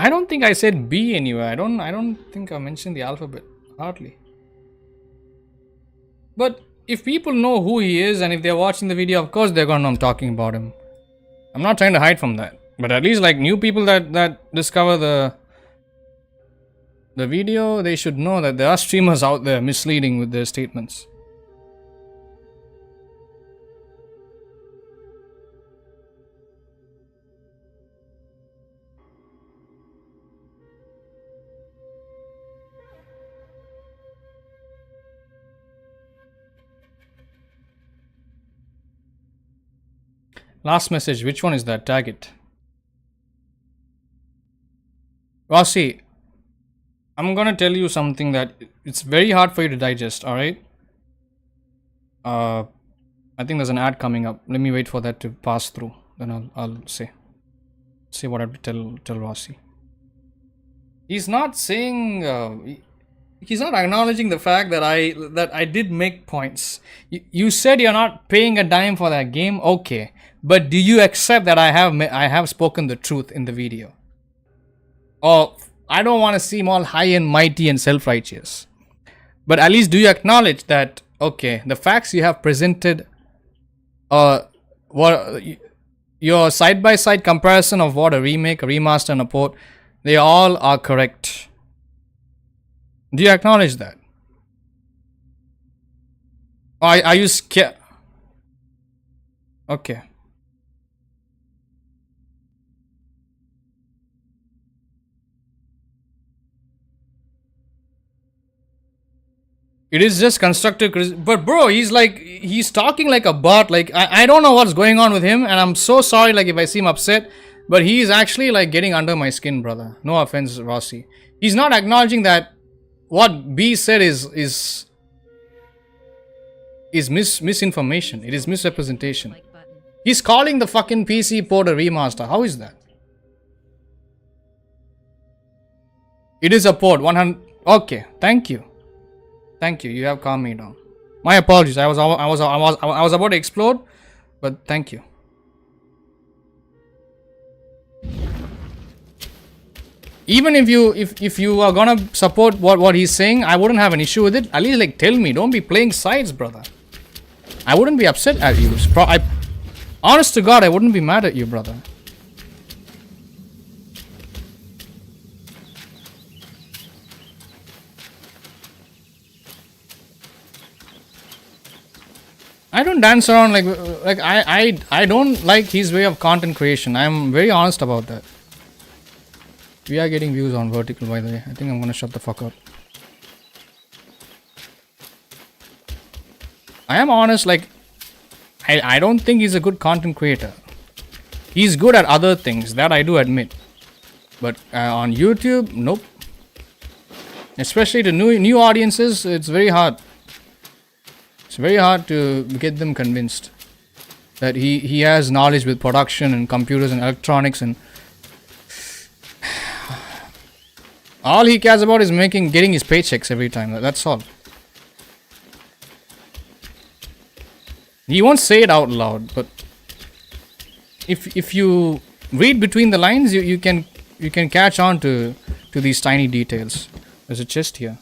I don't think I said B anywhere. I don't think I mentioned the alphabet. Hardly. But if people know who he is and if they're watching the video, of course they're gonna know I'm talking about him. I'm not trying to hide from that. But at least like new people that discover the video, they should know that there are streamers out there misleading with their statements. Last message, which one is that? Tag it. Rossi, I'm gonna tell you something that it's very hard for you to digest, alright? I think there's an ad coming up. Let me wait for that to pass through. Then I'll say what I have to tell Rossi. He's not saying he's not acknowledging the fact that I did make points. You said you're not paying a dime for that game, okay? But do you accept that I have spoken the truth in the video? Or I don't want to seem all high and mighty and self-righteous, but at least do you acknowledge that okay, the facts you have presented, what your side-by-side comparison of what a remake, a remaster, and a port, they all are correct. Do you acknowledge that? Or are you scared? Okay. It is just constructive criticism. But bro, he's talking like a bot. Like, I don't know what's going on with him. And I'm so sorry, like, if I seem upset. But he's actually, like, getting under my skin, brother. No offense, Rossi. He's not acknowledging that what B said is misinformation. It is misrepresentation. He's calling the fucking PC port a remaster. How is that? It is a port. 100. Okay, thank you. Thank you. You have calmed me down. My apologies. I was about to explode, but thank you. Even if you are gonna support what he's saying, I wouldn't have an issue with it. At least like tell me. Don't be playing sides, brother. I wouldn't be upset at you. Honest to God, I wouldn't be mad at you, brother. I don't dance around like I don't like his way of content creation. I'm very honest about that. We are getting views on vertical, by the way. I think I'm gonna shut the fuck up. I am honest, like I don't think he's a good content creator. He's good at other things, that I do admit. But on YouTube, nope. Especially to new audiences, it's very hard. It's very hard to get them convinced that he has knowledge with production and computers and electronics, and all he cares about is getting his paychecks every time. That's all. He won't say it out loud, but if you read between the lines, you can catch on to these tiny details. There's a chest here.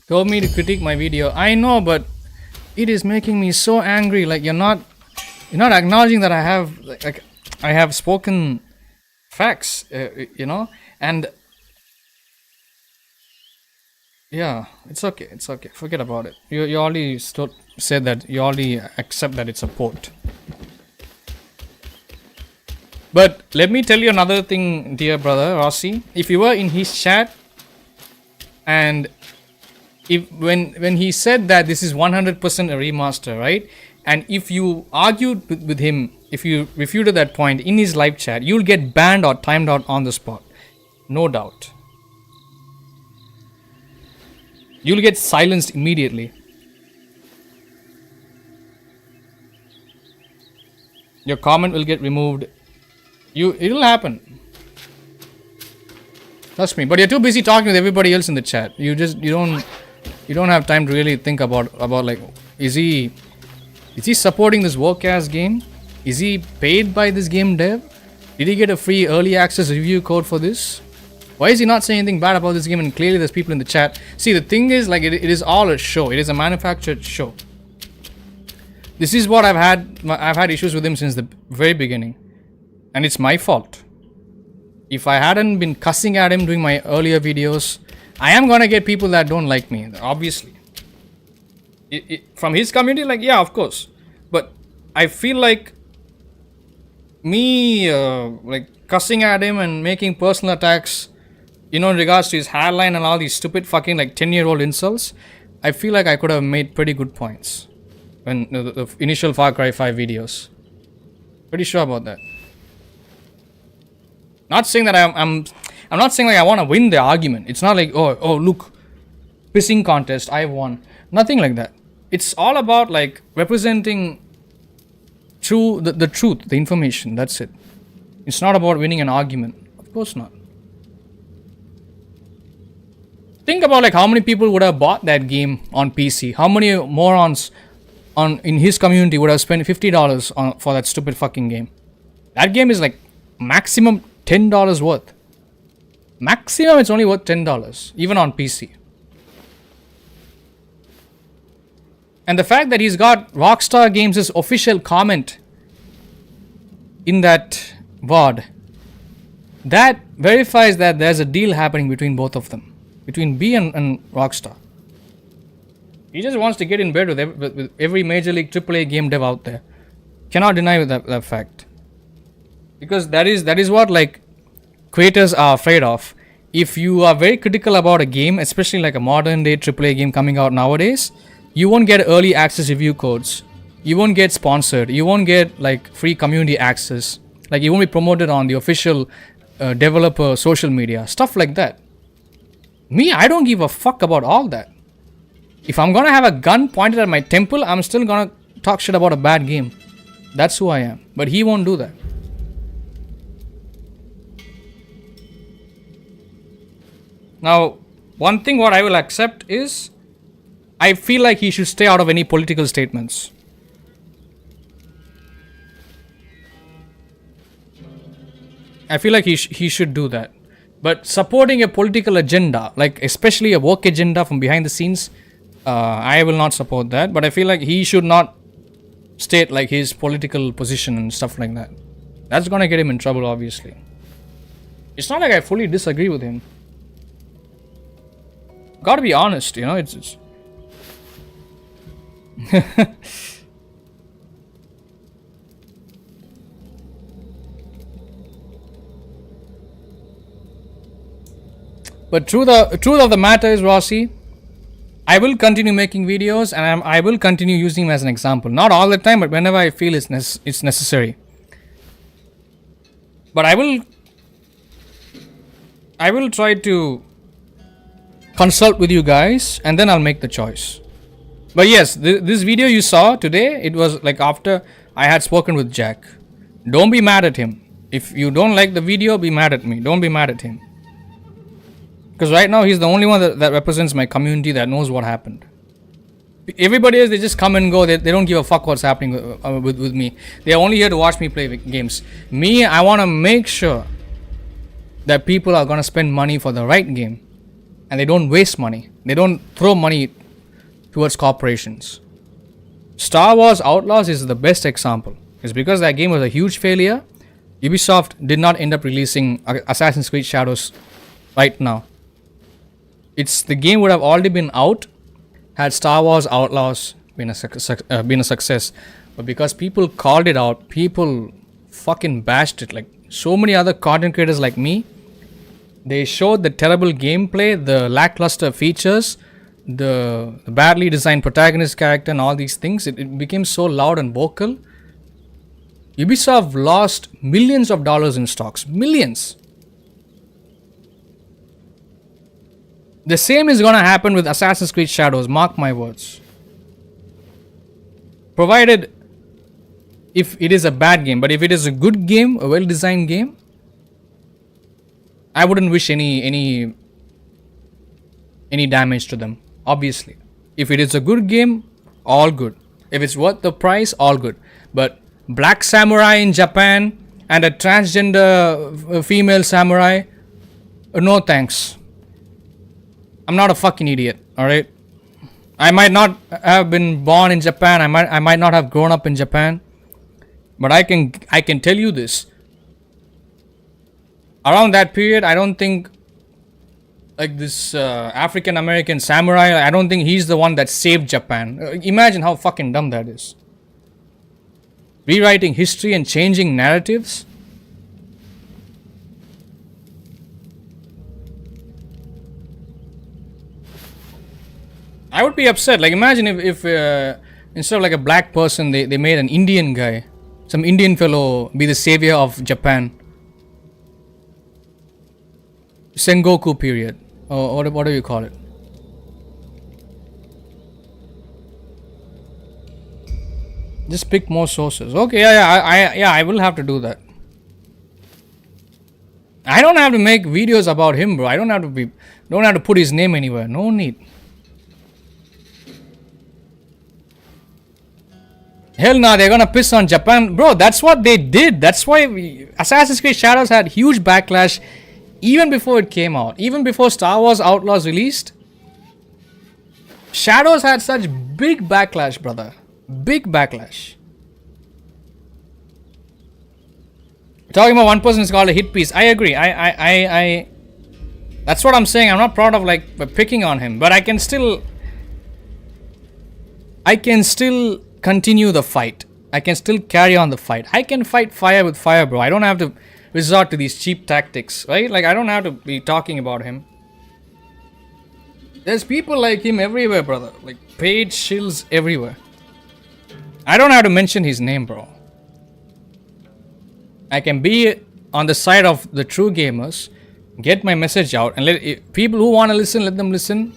Told me to critique my video. I know, but it is making me so angry. Like you're not acknowledging that I have spoken facts, you know, and yeah, it's okay. Forget about it. You already said that. You already accept that it's a port. But let me tell you another thing, dear brother Rossi. If you were in his chat and when he said that this is 100% a remaster, right? And if you argued with him, if you refuted that point in his live chat, you'll get banned or timed out on the spot. No doubt. You'll get silenced immediately. Your comment will get removed. It'll happen. Trust me. But you're too busy talking with everybody else in the chat. You don't have time to really think about like, is he supporting this woke ass game? Is he paid by this game dev? Did he get a free early access review code for this? Why is he not saying anything bad about this game? And clearly there's people in the chat. See, the thing is, like, it is all a show. It is a manufactured show. This is what I've had issues with him since the very beginning. And it's my fault. If I hadn't been cussing at him during my earlier videos, I am gonna get people that don't like me, obviously. From his community, like, yeah, of course. But I feel like me, like, cussing at him and making personal attacks, in regards to his hairline and all these stupid fucking, like, 10-year-old insults, I feel like I could have made pretty good points when the initial Far Cry 5 videos. Pretty sure about that. Not saying that I'm not saying like I want to win the argument. It's not like, oh look, pissing contest, I won. Nothing like that. It's all about like representing the truth, the information. That's it. It's not about winning an argument. Of course not. Think about like how many people would have bought that game on PC. How many morons in his community would have spent $50 for that stupid fucking game. That game is like maximum $10 worth. Maximum it's only worth $10, even on PC. And the fact that he's got Rockstar Games' official comment in that VOD, that verifies that there's a deal happening between both of them. Between B and Rockstar. He just wants to get in bed with every Major League AAA game dev out there. Cannot deny that fact. Because that is what like creators are afraid of. If you are very critical about a game, especially like a modern day AAA game coming out nowadays, you won't get early access review codes. You won't get sponsored. You won't get like free community access. Like you won't be promoted on the official developer social media. Stuff like that. Me, I don't give a fuck about all that. If I'm gonna have a gun pointed at my temple, I'm still gonna talk shit about a bad game. That's who I am. But he won't do that. Now, one thing what I will accept is, I feel like he should stay out of any political statements. I feel like he should do that. But supporting a political agenda, like especially a woke agenda from behind the scenes, I will not support that. But I feel like he should not state like his political position and stuff like that. That's gonna get him in trouble, obviously. It's not like I fully disagree with him. Gotta be honest, it's But truth of the matter is, Rossi, I will continue making videos and I will continue using him as an example. Not all the time, but whenever I feel it's necessary. But I will try to consult with you guys and then I'll make the choice. But yes, this video you saw today, it was like after I had spoken with Jack. Don't be mad at him. If you don't like the video, be mad at me. Don't be mad at him. Because right now he's the only one that represents my community that knows what happened. Everybody else, they just come and go. They don't give a fuck what's happening with me. They're only here to watch me play games. Me, I want to make sure that people are going to spend money for the right game. And they don't waste money. They don't throw money towards corporations. Star Wars Outlaws is the best example. It's because that game was a huge failure. Ubisoft did not end up releasing Assassin's Creed Shadows right now. The game would have already been out had Star Wars Outlaws been a success. But because people called it out, people fucking bashed it. Like so many other content creators like me, they showed the terrible gameplay, the lackluster features, the badly designed protagonist character and all these things. It became so loud and vocal. Ubisoft lost millions of dollars in stocks. Millions. The same is going to happen with Assassin's Creed Shadows, mark my words. Provided if it is a bad game, but if it is a good game, a well-designed game, I wouldn't wish any damage to them, obviously. If it is a good game, all good. If it's worth the price, all good. But Black Samurai in Japan and a transgender female samurai, no thanks. I'm not a fucking idiot, alright? I might not have been born in Japan, I might not have grown up in Japan, but I can tell you this. Around that period, I don't think like this African American samurai, I don't think he's the one that saved Japan. Imagine how fucking dumb that is. Rewriting history and changing narratives. I would be upset. Like imagine if instead of like a black person, they made an Indian guy, some Indian fellow be the savior of Japan. Sengoku period, or what do you call it? Just pick more sources. Okay, yeah, I will have to do that. I don't have to make videos about him, bro. I don't have to put his name anywhere. No need. Hell nah, they're gonna piss on Japan, bro. That's what they did. That's why Assassin's Creed Shadows had huge backlash. Even before it came out, even before Star Wars Outlaws released, Shadows had such big backlash, brother. Big backlash. Talking about one person is called a hit piece. I agree. I that's what I'm saying. I'm not proud of like picking on him, but I can still continue the fight. I can still carry on the fight. I can fight fire with fire, bro. I don't have to resort to these cheap tactics, right? Like I don't have to be talking about him. There's people like him everywhere, brother. Like paid shills everywhere. I don't have to mention his name, bro. I can be on the side of the true gamers, get my message out, and let people who want to listen, let them listen.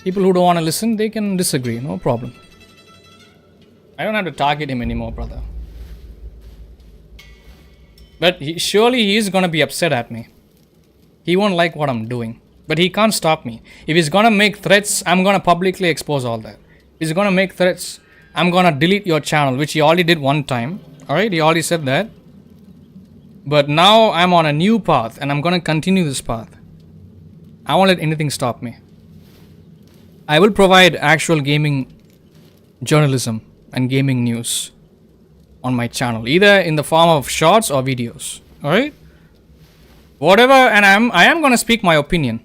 People who don't want to listen, they can disagree. No problem. I don't have to target him anymore, brother. But surely he is going to be upset at me. He won't like what I'm doing. But he can't stop me. If he's going to make threats, I'm going to publicly expose all that. If he's going to make threats, I'm going to delete your channel, which he already did one time. Alright, he already said that. But now I'm on a new path and I'm going to continue this path. I won't let anything stop me. I will provide actual gaming journalism and gaming news on my channel, either in the form of shorts or videos. Alright? Whatever, and I am gonna speak my opinion.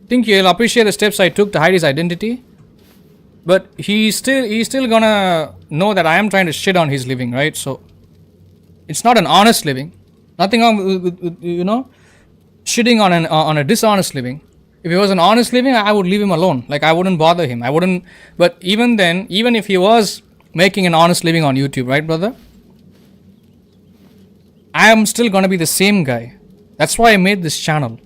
Think you'll appreciate the steps I took to hide his identity. But he's still gonna know that I am trying to shit on his living, right? So it's not an honest living. Nothing wrong with shitting on a dishonest living. If it was an honest living, I would leave him alone. Like I wouldn't bother him. I wouldn't. But even then, even if he was making an honest living on YouTube, right, brother? I am still gonna be the same guy. That's why I made this channel.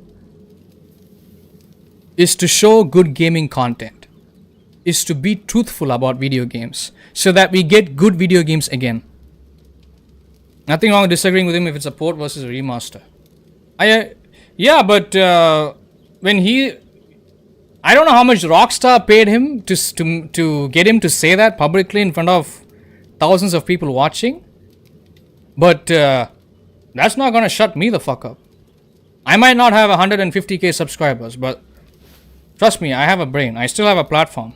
Is to show good gaming content. Is to be truthful about video games. So that we get good video games again. Nothing wrong with disagreeing with him if it's a port versus a remaster. Yeah, but when I don't know how much Rockstar paid him to get him to say that publicly in front of thousands of people watching. But that's not gonna shut me the fuck up. I might not have 150k subscribers, but trust me, I have a brain. I still have a platform.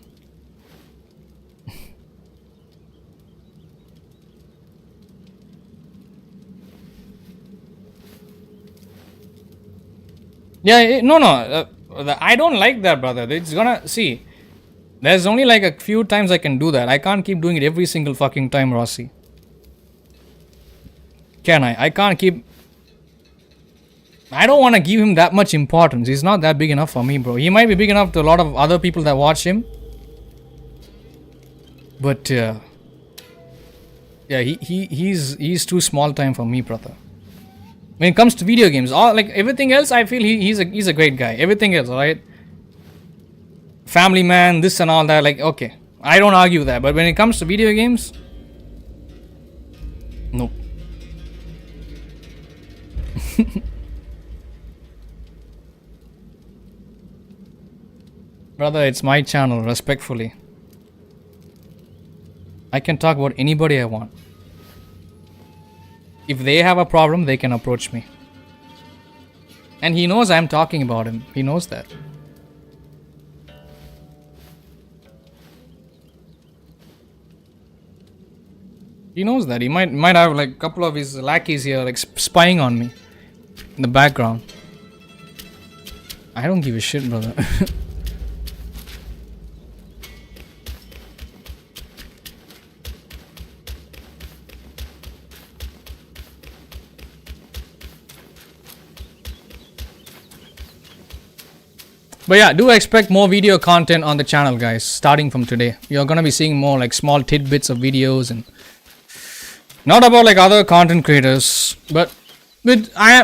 Yeah, no. I don't like that, brother. It's gonna see. There's only like a few times I can do that. I can't keep doing it every single fucking time, Rossi. Can I? I can't keep. I don't want to give him that much importance. He's not that big enough for me, bro. He might be big enough to a lot of other people that watch him. But yeah, he's too small time for me, brother. When it comes to video games, all like everything else, I feel he's a great guy. Everything else, alright? Family man, this and all that, like okay, I don't argue that. But when it comes to video games, nope. Brother, it's my channel, respectfully. I can talk about anybody I want. If they have a problem, they can approach me. And he knows I'm talking about him. He knows that. He knows that. He might have like a couple of his lackeys here like spying on me in the background. I don't give a shit, brother. But yeah, do expect more video content on the channel, guys, starting from today. You're gonna be seeing more like small tidbits of videos, and not about like other content creators, but I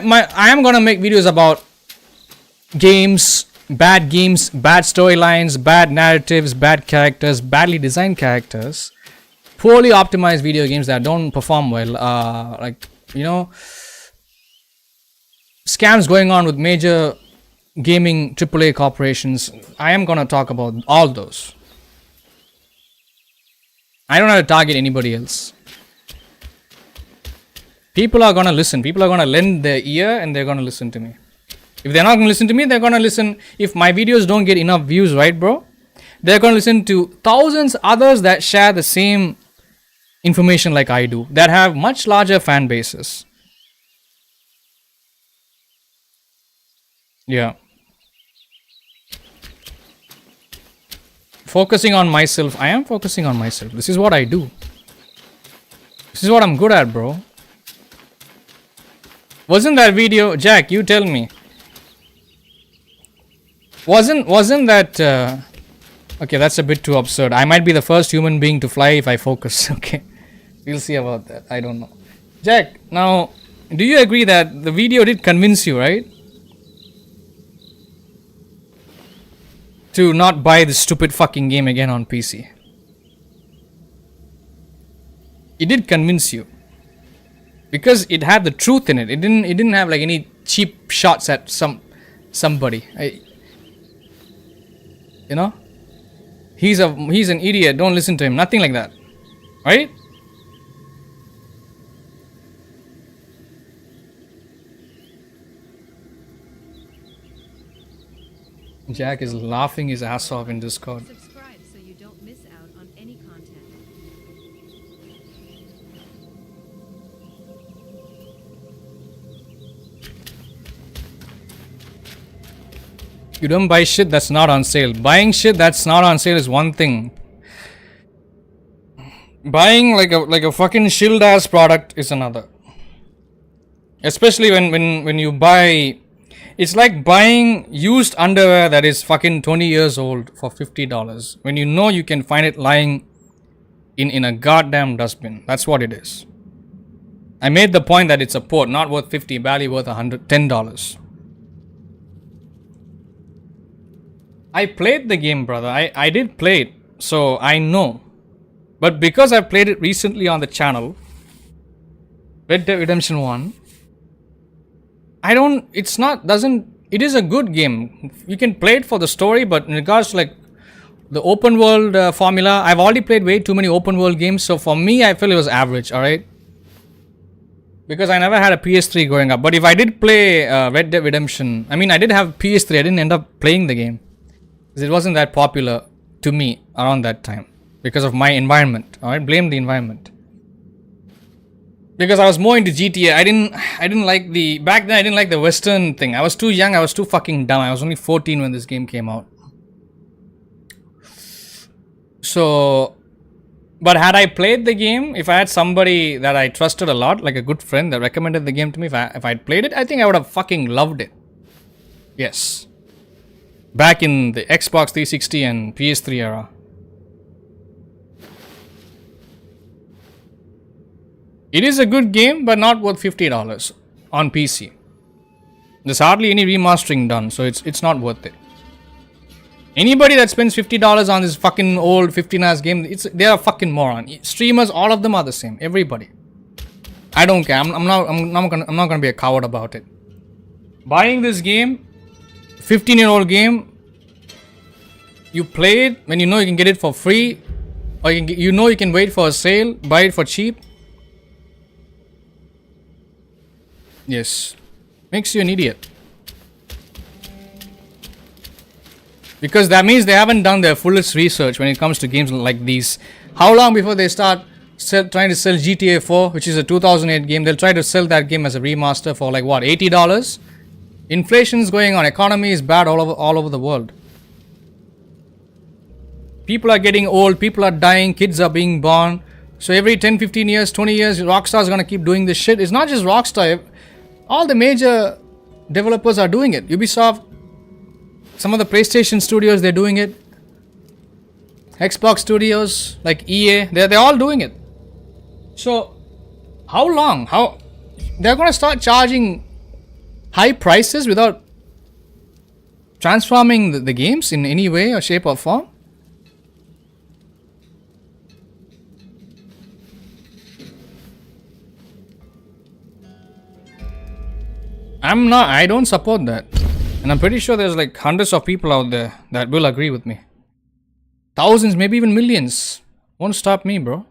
am gonna make videos about games, bad storylines, bad narratives, bad characters, badly designed characters, poorly optimized video games that don't perform well, like, you know, scams going on with major gaming AAA corporations. I am gonna talk about all those. I don't have to target anybody else. People are gonna listen. People are gonna lend their ear and they're gonna listen to me. If they're not gonna listen to me, they're gonna listen. If my videos don't get enough views, right, bro? They're gonna listen to thousands others that share the same information like I do, that have much larger fan bases. Yeah. Focusing on myself. I am focusing on myself. This is what I do. This is what I'm good at, bro. Wasn't that video, Jack, you tell me. Wasn't that okay, that's a bit too absurd. I might be the first human being to fly if I focus. Okay. We'll see about that. I don't know. Jack, now do you agree that the video did convince you, right? To not buy this stupid fucking game again on PC. It did convince you. Because it had the truth in it. It didn't have like any cheap shots at somebody. You know? He's an idiot. Don't listen to him. Nothing like that. Right? Jack is laughing his ass off in Discord. Subscribe so you don't miss out on any content. You don't buy shit that's not on sale. Buying shit that's not on sale is one thing. Buying like a fucking shield ass product is another. Especially when you buy, it's like buying used underwear that is fucking 20 years old for $50 when you know you can find it lying in a goddamn dustbin. That's what it is. I made the point that it's a port, not worth 50, barely worth $10. I played the game, brother. I did play it, so I know. But because I played it recently on the channel, Red Dead Redemption 1, it is a good game. You can play it for the story, but in regards to like the open world formula, I've already played way too many open world games, so for me, I feel it was average, alright? Because I never had a PS3 growing up. But if I did play Red Dead Redemption, I mean, I did have PS3, I didn't end up playing the game. Because it wasn't that popular to me around that time. Because of my environment, alright? Blame the environment. Because I was more into GTA. I didn't like back then I didn't like the Western thing. I was too young, I was too fucking dumb. I was only 14 when this game came out. So, but had I played the game, if I had somebody that I trusted a lot, like a good friend that recommended the game to me, if I'd played it, I think I would have fucking loved it. Yes. Back in the Xbox 360 and PS3 era. It is a good game, but not worth $50 on PC. There's hardly any remastering done, so it's not worth it. Anybody that spends $50 on this fucking old 15-ass game, they're a fucking moron. Streamers, all of them are the same. Everybody. I don't care. I'm not gonna be a coward about it. Buying this game, 15-year-old game, you play it when you know you can get it for free, or you can wait for a sale, buy it for cheap. Yes. Makes you an idiot. Because that means they haven't done their fullest research when it comes to games like these. How long before they start trying to sell GTA 4, which is a 2008 game, they'll try to sell that game as a remaster for like what, $80? Inflation's going on, economy is bad all over the world. People are getting old, people are dying, kids are being born. So every 10, 15 years, 20 years, Rockstar's gonna keep doing this shit. It's not just Rockstar. All the major developers are doing it. Ubisoft, some of the PlayStation studios, they're doing it. Xbox studios, like EA, they're all doing it. So, how long? They're gonna start charging high prices without transforming the games in any way or shape or form? I don't support that. And I'm pretty sure there's like hundreds of people out there that will agree with me. Thousands, maybe even millions. Won't stop me, bro.